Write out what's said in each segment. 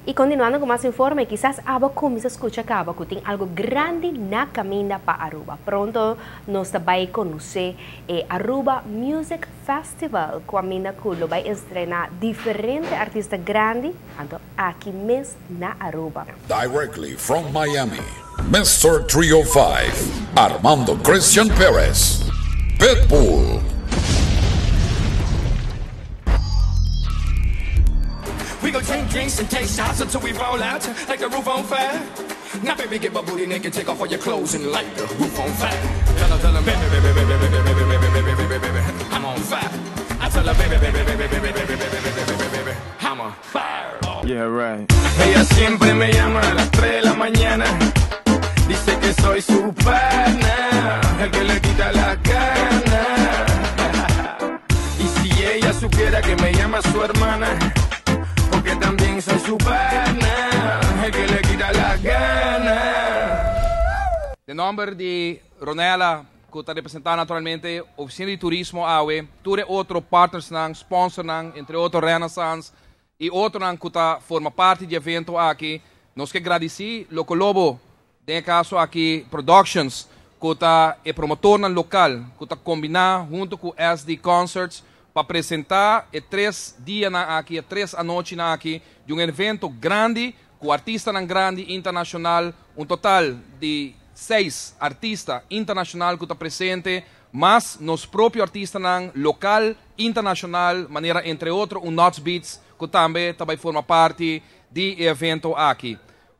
Y continuando con más informe, quizás Abaco se escucha que Abaco tiene algo grande na camina para Aruba. Pronto nos va a conocer Aruba Music Festival, cuando va a estrenar diferentes artistas grandes aquí mesmo na Aruba. Directly from Miami, Mr. 305, Armando Christian Perez, Pitbull. We go drink drinks and take shots until we roll out like the roof on fire. Now baby, get my booty naked, take off all your clothes and light the roof on fire. Tell her, baby, baby, baby, baby, baby, baby, baby, baby, baby, I'm on fire. I tell her, baby, baby, baby, baby, baby, baby, baby, baby, baby, I'm on fire. Yeah, right. Ella siempre me llama a las 3 de la mañana. Dice que soy su pana, el que le quita la gana. Y si ella supiera que me llama su hermana, porque también soy su pana, el que le quita la gana. De nombre de Ronela, que está representando naturalmente Oficina de Turismo AWE, tuve otros partners, sponsors, entre otros Renaissance, y otro que está forma parte del evento aquí. Nos que agradecer lo que lobo, en caso aquí, Productions, que está el promotor local, que está combinado junto con SD Concerts, para apresentar 3 dias aqui, 3 à noite aqui, de evento grande, com artistas grande internacional, total de 6 artistas internacionais que estão presentes, mas nos próprios artistas local, internacional, maneira entre outros, Nuts Beats, que também forma parte do evento aqui.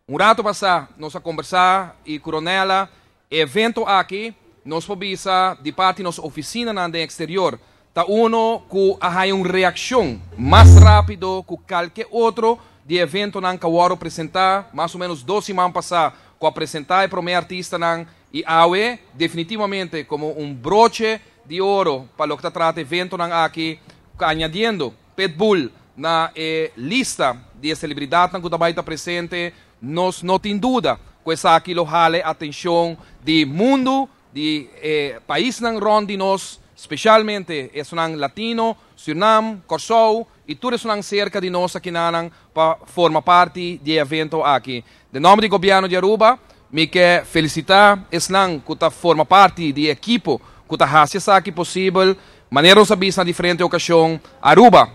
Rato passado, nós a conversar e Coronela, evento aqui, nós podemos de parte da nossa oficina no exterior, tá uno que há uma reação mais rápida que qualquer outro de evento que eu apresentar, mais ou menos 2 semanas passadas, que apresentar o primeiro artista e AWE, definitivamente como broche de ouro para o que trata evento aqui, añadiendo Pitbull na lista de celebridades que vai estar presente, nós não tem dúvida que isso aqui lo jale atenção do mundo, de país de nós, especialmente es un latino, Surinam, Curaçao, y tú eres cerca de nosotros aquí para formar parte del evento aquí. De nombre del gobierno de Aruba, me que felicitar Eslan que forma parte del equipo que hace aquí posible, manera de vista en diferentes ocasiones. Aruba,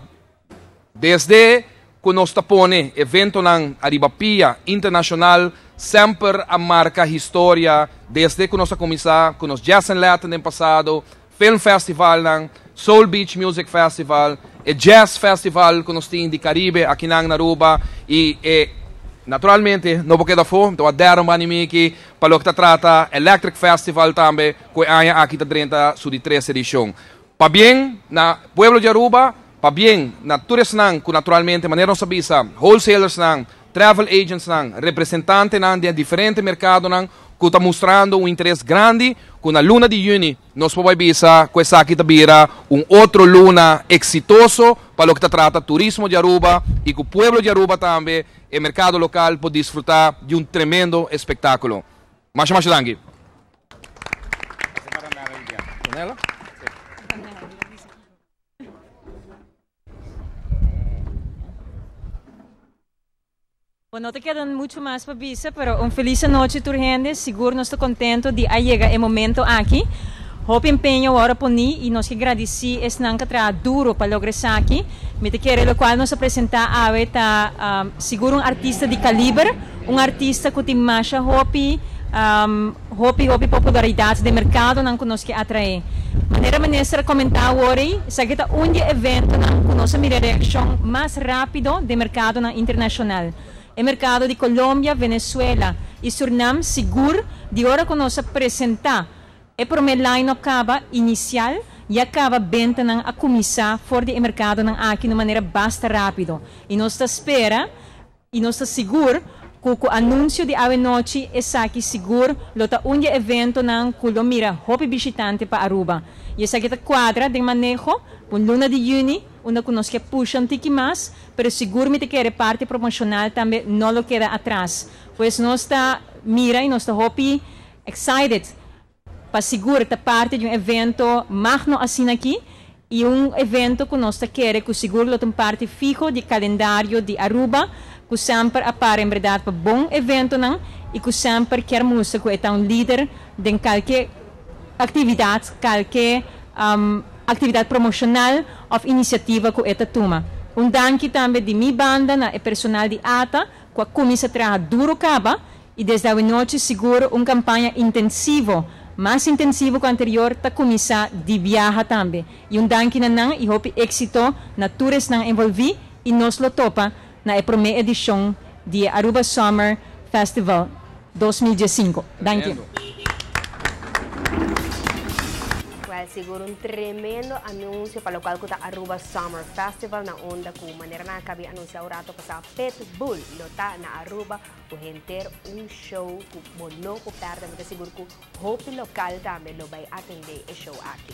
desde que nos pone evento en Aribapia Internacional, siempre a marca historia, desde que nos comenzamos con los Jazz and Latin en pasado, Film Festival, Soul Beach Music Festival, Jazz Festival que nós temos de Caribe aqui na Aruba e naturalmente não vou quedar fora, então a dar aqui para o que trata Electric Festival também que há aqui dentro de 3 edição. Para bem na pueblo de Aruba, para bem na turismo que naturalmente maneira não sabia, wholesalers travel agents representantes de diferentes mercados que está mostrando interesse grande, que na luna de junho nós podemos ver que essa aqui vira outro luna exitoso para o que trata turismo de Aruba e que o pueblo de Aruba também, o mercado local, pode desfrutar de tremendo espetáculo. Mais dangue. Bueno, no te quedan mucho más para visa, pero un feliz noche, gente. Seguro no estoy contento de llegar el momento aquí. Hope empeño ahora por mí y nos agradecer es nanca tra duro para lograr aquí. Me te quiere lo cual nos presenta a ver seguro un artista de calibre, un artista que te masha hopi popularidade de mercado não conosco atrair. Maneira ministra comentar hoje, sabe que evento não conosco a reação mais rápido de mercado internacional. O mercado de Colômbia, Venezuela e Surinam seguro de hora que nós apresentar o primeiro line-up inicial e acaba venda a começar fora do mercado aqui de maneira bastante rápido. E nós espera e nós seguro que o anúncio de ave noite é aqui seguro lota evento que lo mira hopi visitante para Aruba. E essa aqui quadra de manejo por luna de junho, onde nós que puxa um tique mais, pero seguro me te quer parte promocional também não lo queda atrás. Pois nós está mira e nós está hopi excited para seguro a parte de evento magno assim aqui e evento que nós quer que seguro lo parte fijo de calendário de Aruba que sempre apare em verdade para bom evento não e que sempre quer mostrar que é um líder de qualquer atividade, qualquer atividade promocional ou iniciativa que é toma. Danke também de minha banda na personal de ATA, que começa a trabalhar duro caba e desde a noite seguro uma campanha intensiva, mais intensiva que a anterior, está começar de viajar também. E danke na nang e hope êxito na tours nang envolvi e nos lo topa na primeira edição de Aruba Summer Festival 2015. Danke. Siguro tremendo anúncio para o qual está Aruba Summer Festival na onda com maneira na cabe anunciar o rato para Pitbull lota na Aruba o renter show com mono com perda mas seguro que hope local também lo vai atender o show aqui.